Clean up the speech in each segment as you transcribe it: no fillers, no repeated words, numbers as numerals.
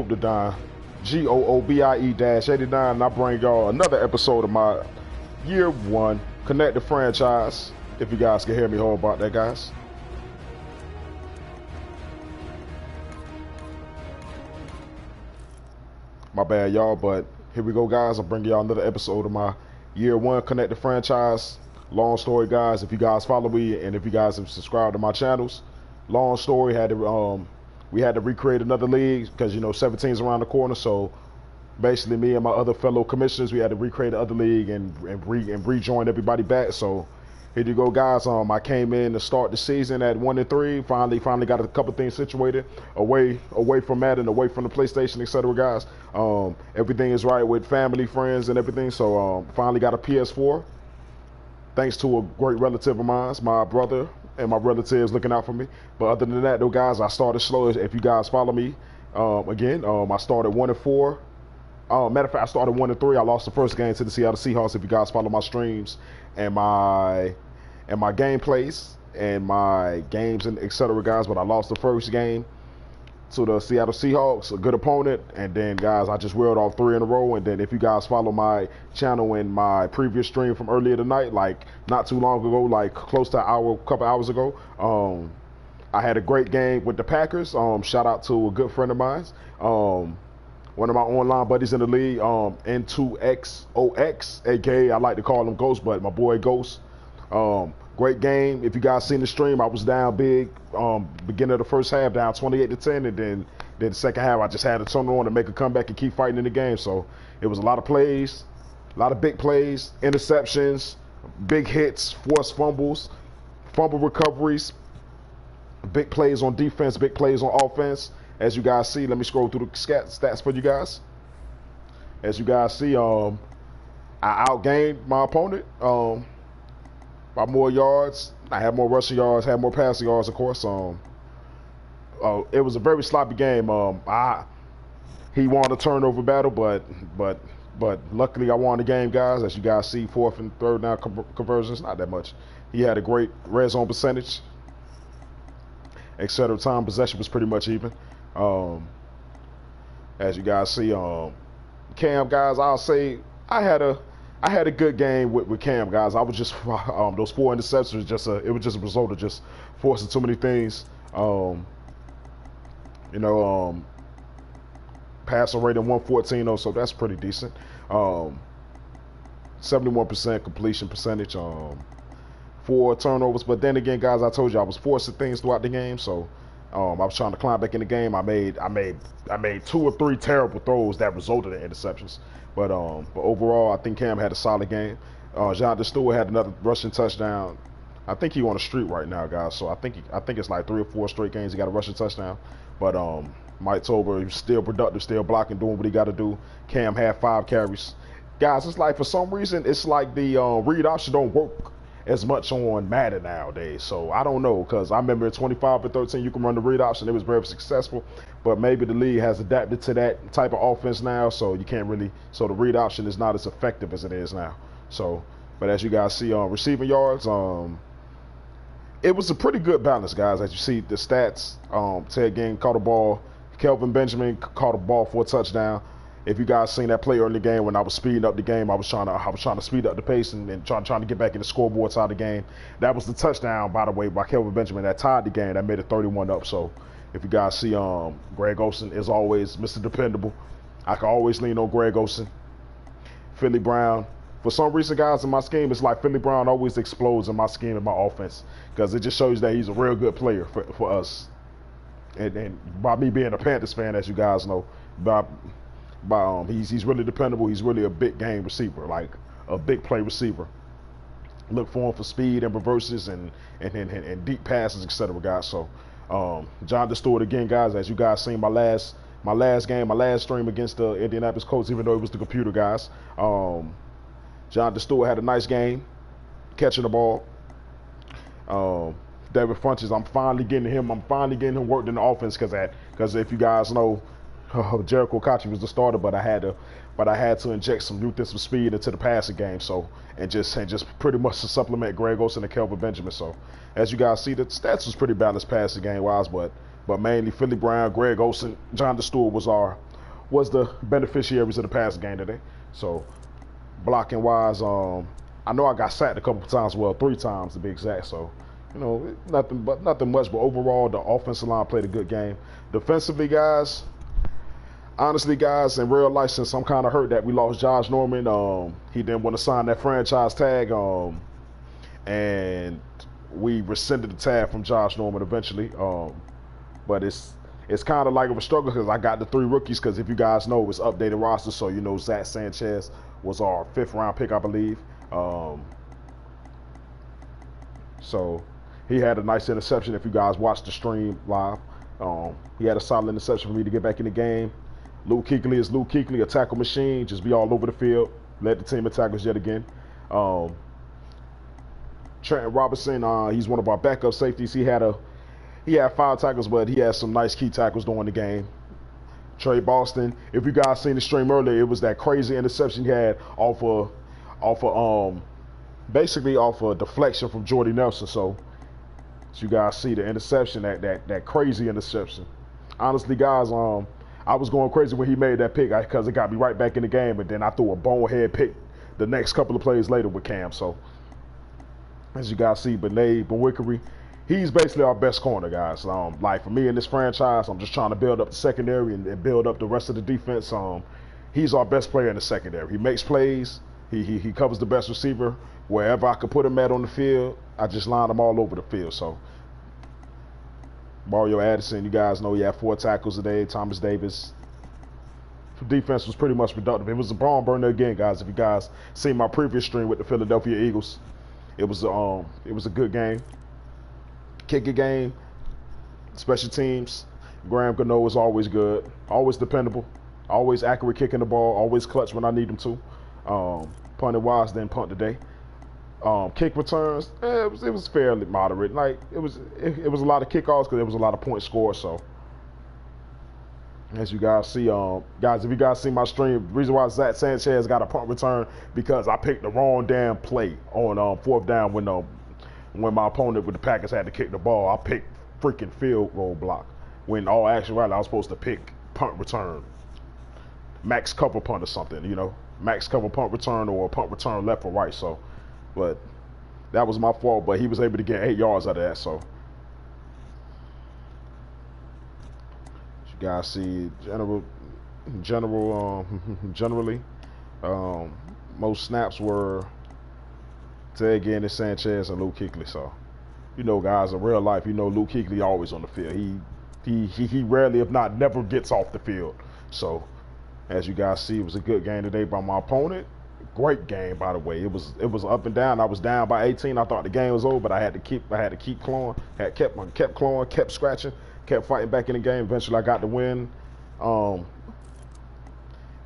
the Don, GOOBIE-89, and I bring y'all another episode of my Year 1 Connect the Franchise. If you guys can hear me, hold about that, guys. My bad, y'all, but here we go, guys. I'll bring y'all another episode of my Year 1 Connect the Franchise. Long story, guys. If you guys follow me and if you guys have subscribed to my channels, long story, we had to recreate another league because 17's around the corner. So basically, me and my other fellow commissioners, we had to recreate the other league and rejoin everybody back. So here you go, guys. I came in to start the season at 1-3. Finally got a couple things situated away from Madden, away from the PlayStation, etc. Guys, everything is right with family, friends, and everything. So finally got a PS4. Thanks to a great relative of mine, my brother and my relatives looking out for me. But other than that, though, guys, I started slow. If you guys follow me, I started 1-4. Matter of fact, I started 1-3. I lost the first game to the Seattle Seahawks. If you guys follow my streams and my gameplays and my games and etc. guys, but I lost the first game to the Seattle Seahawks, a good opponent, and then, guys, I just reeled off 3 in a row. And then if you guys follow my channel and my previous stream from earlier tonight, like not too long ago, like close to a couple hours ago, I had a great game with the Packers. Shout out to a good friend of mine, one of my online buddies in the league, N2XOX, aka I like to call him Ghost, but my boy Ghost. Great game. If you guys seen the stream, I was down big. Beginning of the first half, down 28-10, and then the second half, I just had to turn on and make a comeback and keep fighting in the game. So it was a lot of plays, a lot of big plays, interceptions, big hits, forced fumbles, fumble recoveries, big plays on defense, big plays on offense. As you guys see, let me scroll through the stats for you guys. As you guys see, I outgained my opponent by more yards. I had more rushing yards, had more passing yards, of course. It was a very sloppy game. He won the turnover battle, but luckily I won the game, guys. As you guys see, 4th and 3rd down conversions, not that much. He had a great red zone percentage, etc. Time possession was pretty much even. As you guys see, Cam, guys, I'll say I had a good game with Cam, guys. I was just those 4 interceptions. It was just a result of just forcing too many things. Passer rating 114, so that's pretty decent. 71% completion percentage. 4 turnovers, but then again, guys, I told you I was forcing things throughout the game, so I was trying to climb back in the game. I made 2 or 3 terrible throws that resulted in interceptions. But overall, I think Cam had a solid game. John Stewart had another rushing touchdown. I think he's on the street right now, guys. So I think it's like 3 or 4 straight games he got a rushing touchdown. But Mike Tober, he's still productive, still blocking, doing what he got to do. Cam had 5 carries. Guys, it's like for some reason it's like the read option don't work as much on Madden nowadays. So I don't know, because I remember in 25-13 you can run the read option. It was very successful, but maybe the league has adapted to that type of offense now, so you can't really, so the read option is not as effective as it is now. So, but as you guys see on receiving yards, it was a pretty good balance, guys. As you see the stats, Ted Ginn caught a ball, Kelvin Benjamin caught a ball for a touchdown. If you guys seen that play early in the game when I was speeding up the game, I was trying to speed up the pace and trying to get back in the scoreboard side of the game. That was the touchdown, by the way, by Kelvin Benjamin that tied the game. That made it 31 up. So if you guys see, Greg Olsen is always Mr. Dependable. I can always lean on Greg Olsen. Philly Brown. For some reason, guys, in my scheme, it's like Philly Brown always explodes in my scheme and my offense, because it just shows that he's a real good player for us. And by me being a Panthers fan, as you guys know, he's really dependable. He's really a big game receiver, like a big play receiver. Look for him for speed and reverses and deep passes, etc. guys. So John Stewart again, guys. As you guys seen my last stream against the Indianapolis Colts, even though it was the computer, guys. John Stewart had a nice game catching the ball. David Funches, I'm finally getting him worked in the offense, because if you guys know, Jericho Kachi was the starter, but I had to inject some youth and some speed into the passing game. So and just pretty much to supplement Greg Olsen and Kelvin Benjamin. So as you guys see, the stats was pretty balanced passing game wise, but mainly Philly Brown, Greg Olsen, John Stewart was our was the beneficiaries of the pass game today. So blocking wise, I know I got sacked a couple of times, well, 3 times to be exact. So, nothing much. But overall, the offensive line played a good game. Defensively, guys, honestly, guys, in real life, since I'm kind of hurt that we lost Josh Norman, he didn't want to sign that franchise tag, and we rescinded the tag from Josh Norman eventually. But it's kind of like of a struggle because I got the 3 rookies. Because if you guys know, it's updated roster, so Zach Sanchez was our 5th round pick, I believe. So he had a nice interception. If you guys watched the stream live, he had a solid interception for me to get back in the game. Luke Kuechly is Luke Kuechly, a tackle machine, just be all over the field, led the team in tackles yet again. Trenton Robinson, he's one of our backup safeties. He had 5 tackles, but he had some nice key tackles during the game. Trey Boston, if you guys seen the stream earlier, it was that crazy interception he had basically off a deflection from Jordy Nelson. So you guys see the interception, that crazy interception. Honestly, guys, I was going crazy when he made that pick because it got me right back in the game, and then I threw a bonehead pick the next couple of plays later with Cam. So as you guys see, Benet Bewickery, he's basically our best corner, guys. Like for me in this franchise, I'm just trying to build up the secondary and build up the rest of the defense. He's our best player in the secondary. He makes plays. He covers the best receiver. Wherever I could put him at on the field, I just line him all over the field. So Mario Addison, you guys know he had 4 tackles today. Thomas Davis. Defense was pretty much productive. It was a barn burner again, guys. If you guys seen my previous stream with the Philadelphia Eagles, it was a good game. Kicking game, special teams. Graham Gano is always good, always dependable, always accurate kicking the ball, always clutch when I need him to. Punted wise, didn't punt today. Kick returns, it was fairly moderate. Like it was a lot of kickoffs because there was a lot of points scored. So as you guys see, guys, if you guys see my stream, the reason why Zach Sanchez got a punt return because I picked the wrong damn play on 4th down when my opponent with the Packers had to kick the ball. I picked freaking field goal block when all actuality I was supposed to pick punt return, max cover punt or something, max cover punt return or punt return left or right. So, but that was my fault. But he was able to get 8 yards out of that. So, as you guys see, generally, most snaps were Ted again is Sanchez and Luke Kuechly. So, guys, in real life, Luke Kuechly always on the field. He rarely, if not never, gets off the field. So, as you guys see, it was a good game today by my opponent. Great game, by the way. It was up and down. I was down by 18. I thought the game was over, but I had to keep clawing. Kept clawing, kept scratching, kept fighting back in the game. Eventually, I got the win.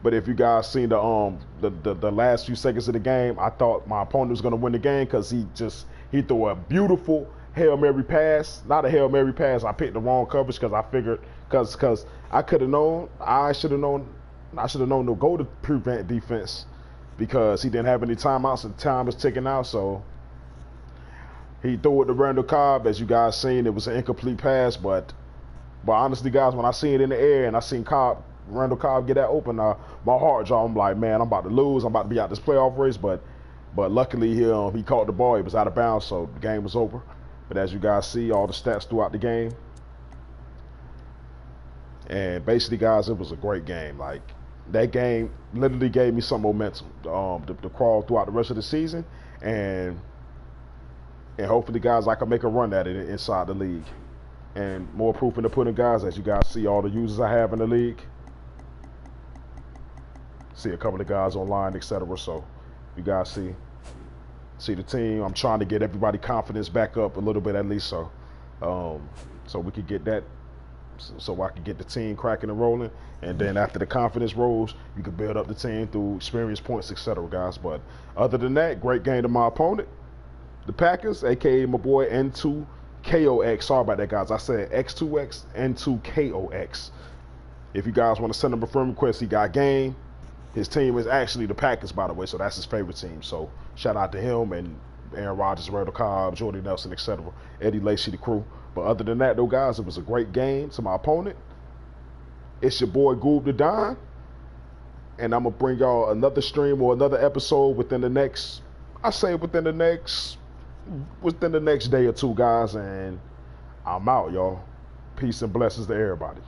But if you guys seen the last few seconds of the game, I thought my opponent was going to win the game because he threw a beautiful Hail Mary pass. Not a Hail Mary pass. I picked the wrong coverage because I figured because I should have known to go to prevent defense because he didn't have any timeouts and time was ticking out. So he threw it to Randall Cobb. As you guys seen, it was an incomplete pass. But honestly, guys, when I seen it in the air and I seen Randall Cobb get that open, my heart dropped. I'm like, man, I'm about to lose. I'm about to be out this playoff race. But luckily he caught the ball. He was out of bounds, so the game was over. But as you guys see, all the stats throughout the game. And basically, guys, it was a great game. Like, that game literally gave me some momentum to crawl throughout the rest of the season. And hopefully, guys, I can make a run at it inside the league. And more proof in the pudding, guys, as you guys see all the users I have in the league. See a couple of guys online, etc. So you guys see the team. I'm trying to get everybody confidence back up a little bit at least, so we could get that, so I could get the team cracking and rolling. And then after the confidence rolls, you can build up the team through experience points, etc. guys. But other than that, great game to my opponent, the Packers, aka my boy N2KOX. Sorry about that, guys. I said X2X, N2KOX. If you guys want to send him a friend request, he got game. His team is actually the Packers, by the way, so that's his favorite team. So shout out to him and Aaron Rodgers, Randall Cobb, Jordy Nelson, etc. Eddie Lacy, the crew. But other than that, though, guys, it was a great game to my opponent. It's your boy Goob the Don. and I'm gonna bring y'all another stream or another episode within the next, I say within the next day or two, guys. And I'm out, y'all. Peace and blessings to everybody.